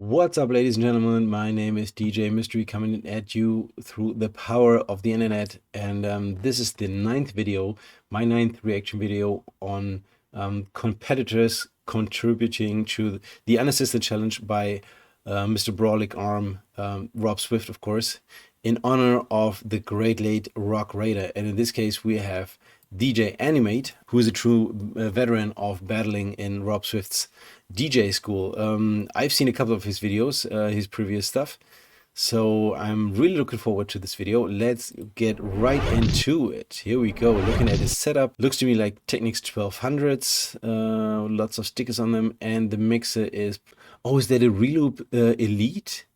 What's up, ladies and gentlemen? My name is DJ Mystery coming at you through the power of the internet. And this is the ninth video, my ninth reaction video on competitors contributing to the Unassisted challenge by Mr. Brawlic Arm, Rob Swift, of course, in honor of the great late Rock Raider. And in this case, we have DJ Animate, who is a true veteran of battling in Rob Swift's DJ school. I've seen a couple of his videos, his previous stuff, so I'm really looking forward to this video. Let's get right into it. Here we go. Looking at his setup, looks to me like Technics 1200s, lots of stickers on them, and the mixer is, oh, is that a Reloop Elite?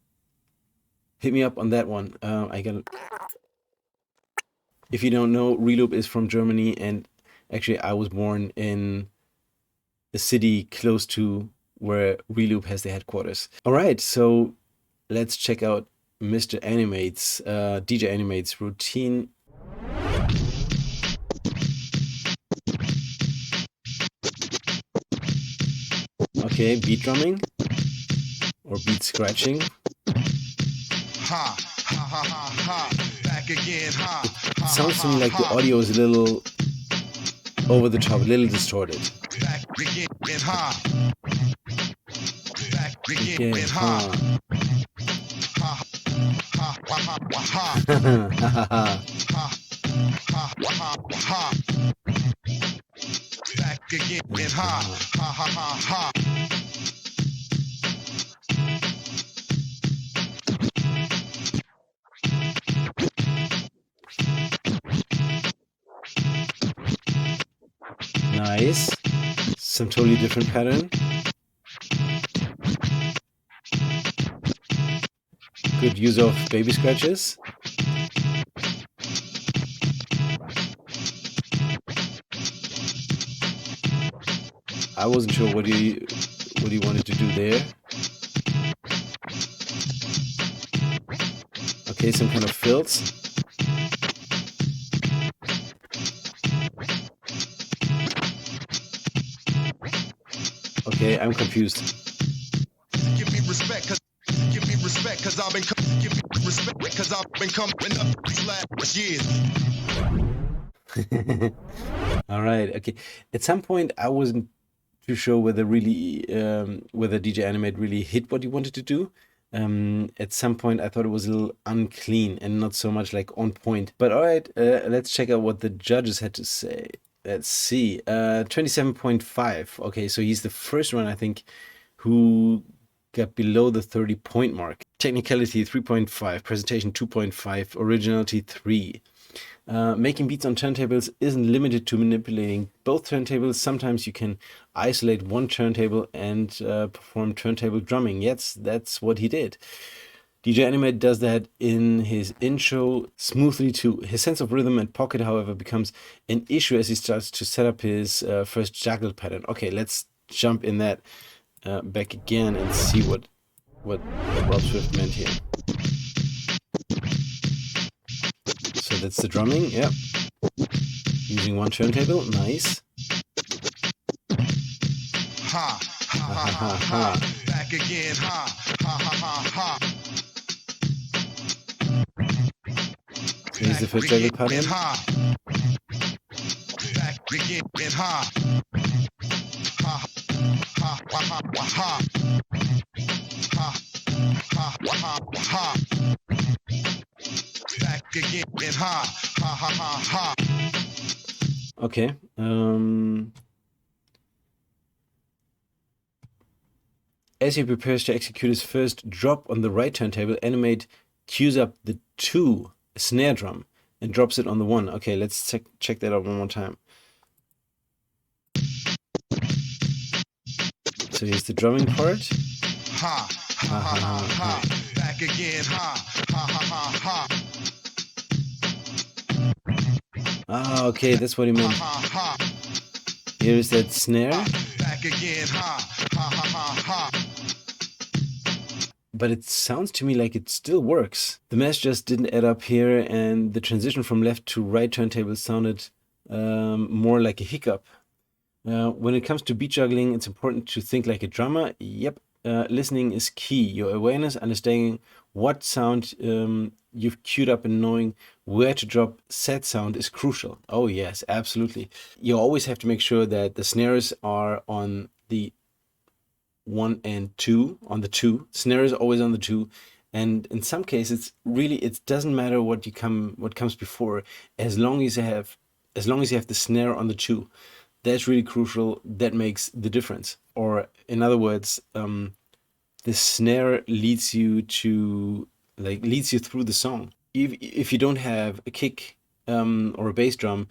Hit me up on that one. If you don't know, Reloop is from Germany, and actually I was born in a city close to where Reloop has their headquarters. All right, so let's check out Mr. Animate's, DJ Animate's routine. Okay, beat drumming or beat scratching. Ha, ha, ha, ha, ha. Back again, ha. It sounds to me like the audio is a little over the top, a little distorted. Back again, ha. Back Okay, again, ha. Ha, ha, ha, ha, ha. Ha. Back again, ha. Ha, ha, ha, ha. Nice. Some totally different pattern. Good use of baby scratches. I wasn't sure what he wanted to do there. Okay, some kind of fills. Okay, I'm confused. Give me respect, cause I've been give me respect, cause I've been coming up these last years. All right, okay. At some point, I wasn't too sure whether whether DJ Animate really hit what he wanted to do. At some point, I thought it was a little unclean and not so much like on point. But all right, let's check out what the judges had to say. Let's see. 27.5. Okay, so he's the first one, I think, who got below the 30-point mark. Technicality 3.5, presentation 2.5, originality 3. Making beats on turntables isn't limited to manipulating both turntables. Sometimes you can isolate one turntable and perform turntable drumming. Yes, that's what he did. DJ Animate does that in his intro smoothly too. His sense of rhythm and pocket, however, becomes an issue as he starts to set up his first juggle pattern. Okay, let's jump in that back again and see what Rob Swift meant here. So that's the drumming, yep. Using one turntable, nice. Ha, ha, ha, ha, ha. Back again, ha, ha, ha, ha, ha. Here's the first juggle pattern. Back again, ha. Ha, ha, ha, ha, ha. Ha, ha, ha, ha. Back again, ha, ha, ha, ha, ha. Okay. As he prepares to execute his first drop on the right turntable, Animate cues up the 2 snare drum and drops it on the 1. Okay, let's check that out one more time. So here's the drumming part. Ha, ha, ha, ha, ha. Back again, ha, ha, ha, ha, ha. Ah, okay, that's what he meant. Here is that snare. Back again, ha, ha, ha, ha, ha. But it sounds to me like it still works. The mesh just didn't add up here, and the transition from left to right turntable sounded more like a hiccup. When it comes to beat juggling, it's important to think like a drummer. Yep, listening is key. Your awareness, understanding what sound you've queued up, and knowing where to drop said sound is crucial. Oh yes, absolutely. You always have to make sure that the snares are on the one and two, on the two. Snare is always on the two. And in some cases, really, it doesn't matter what comes before, as long as you have the snare on the two. That's really crucial. That makes the difference. Or in other words, the snare leads you through the song. If you don't have a kick or a bass drum,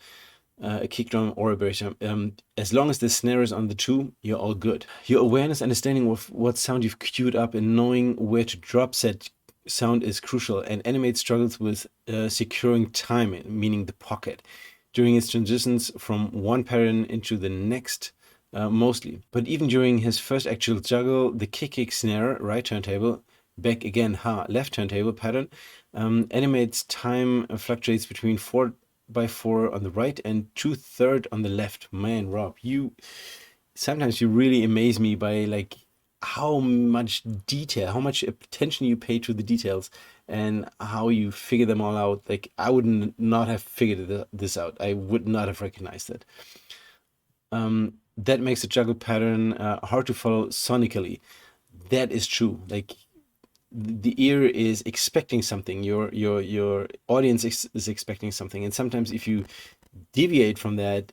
a kick drum or a bass drum, as long as the snare is on the two, you're all good. Your awareness, understanding of what sound you've queued up, and knowing where to drop said sound is crucial. And Animate struggles with securing time, meaning the pocket, during its transitions from one pattern into the next, mostly. But even during his first actual juggle, the kick snare, right turntable, back again, ha, left turntable pattern, Animate's time fluctuates between 4x4 on the right and 2/3 on the left. Man, Rob, sometimes you really amaze me by like how much detail, how much attention you pay to the details, and how you figure them all out. Like I would not have figured this out. I would not have recognized it. That makes the juggle pattern hard to follow sonically. That is true. Like the ear is expecting something. Your audience is expecting something, and sometimes if you deviate from that,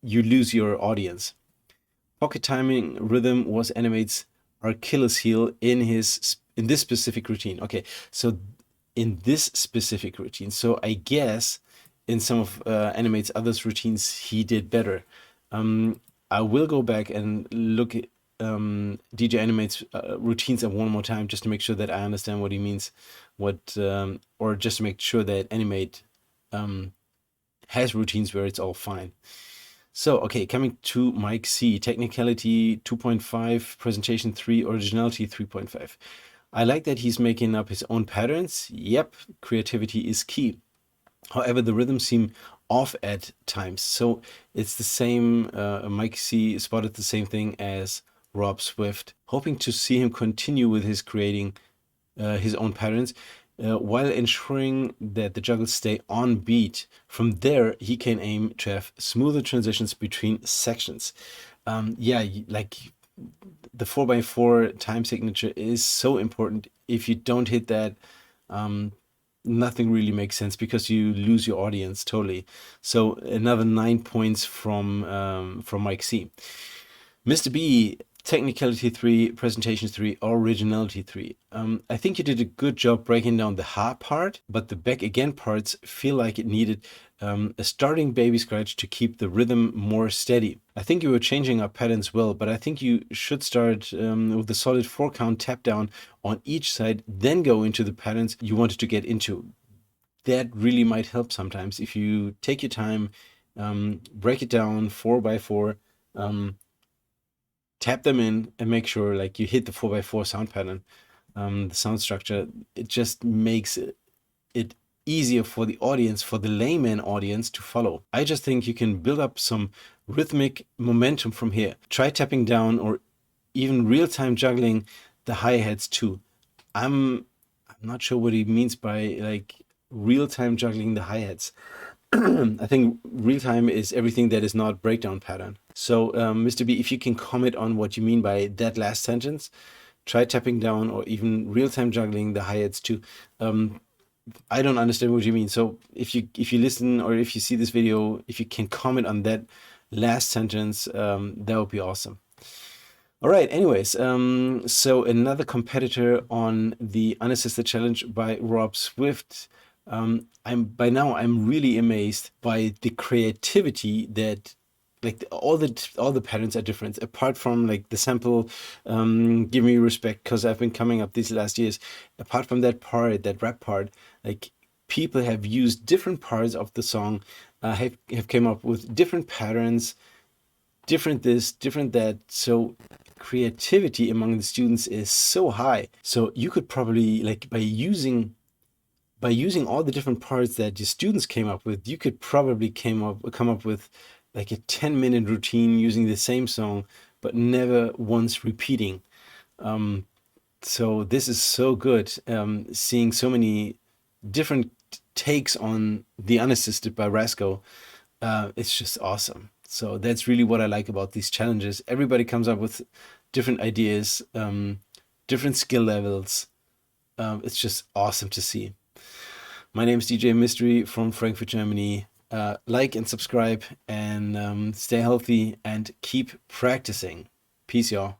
you lose your audience. Pocket timing rhythm was Animate's Achilles heel in this specific routine. Okay, so in this specific routine, so I guess in some of Animate's other routines he did better. I will go back and look at DJ Animate's routines one more time just to make sure that I understand what he means, or just to make sure that Animate has routines where it's all fine. So, okay, coming to Mike C. Technicality 2.5, presentation 3, originality 3.5. I like that he's making up his own patterns. Yep, creativity is key. However, the rhythms seem off at times. So it's the same, Mike C spotted the same thing as Rob Swift, hoping to see him continue with his creating his own patterns, while ensuring that the juggles stay on beat. From there, he can aim to have smoother transitions between sections. Yeah, like the 4x4 time signature is so important. If you don't hit that, nothing really makes sense because you lose your audience totally. So another 9 points from Mike C. Mr. B, technicality 3, presentation 3, originality 3. I think you did a good job breaking down the ha part, but the back again parts feel like it needed a starting baby scratch to keep the rhythm more steady. I think you were changing up patterns well, but I think you should start with a solid 4 count tap down on each side, then go into the patterns you wanted to get into. That really might help sometimes if you take your time, break it down 4x4, tap them in, and make sure like you hit the 4x4 sound pattern, the sound structure. It just makes it easier for the audience, for the layman audience, to follow. I just think you can build up some rhythmic momentum from here. Try tapping down or even real-time juggling the hi-hats too. I'm not sure what he means by like real-time juggling the hi-hats. I think real time is everything that is not breakdown pattern. So, Mr. B, if you can comment on what you mean by that last sentence, try tapping down or even real time juggling the hi-hats too. I don't understand what you mean. So if you listen or if you see this video, if you can comment on that last sentence, that would be awesome. All right. Anyways, so another competitor on the Unassisted challenge by Rob Swift. I'm really amazed by the creativity that like all the patterns are different apart from like the sample, give me respect because I've been coming up these last years. Apart from that part, that rap part, like people have used different parts of the song, have came up with different patterns, different this, different that. So creativity among the students is so high. So you could probably like by using all the different parts that the students came up with, you could probably come up with like a 10-minute routine using the same song, but never once repeating. So this is so good. Seeing so many different takes on the Unassisted by Rasco, it's just awesome. So that's really what I like about these challenges. Everybody comes up with different ideas, different skill levels. It's just awesome to see. My name is DJ Mystery from Frankfurt, Germany. Like and subscribe and stay healthy and keep practicing. Peace, y'all.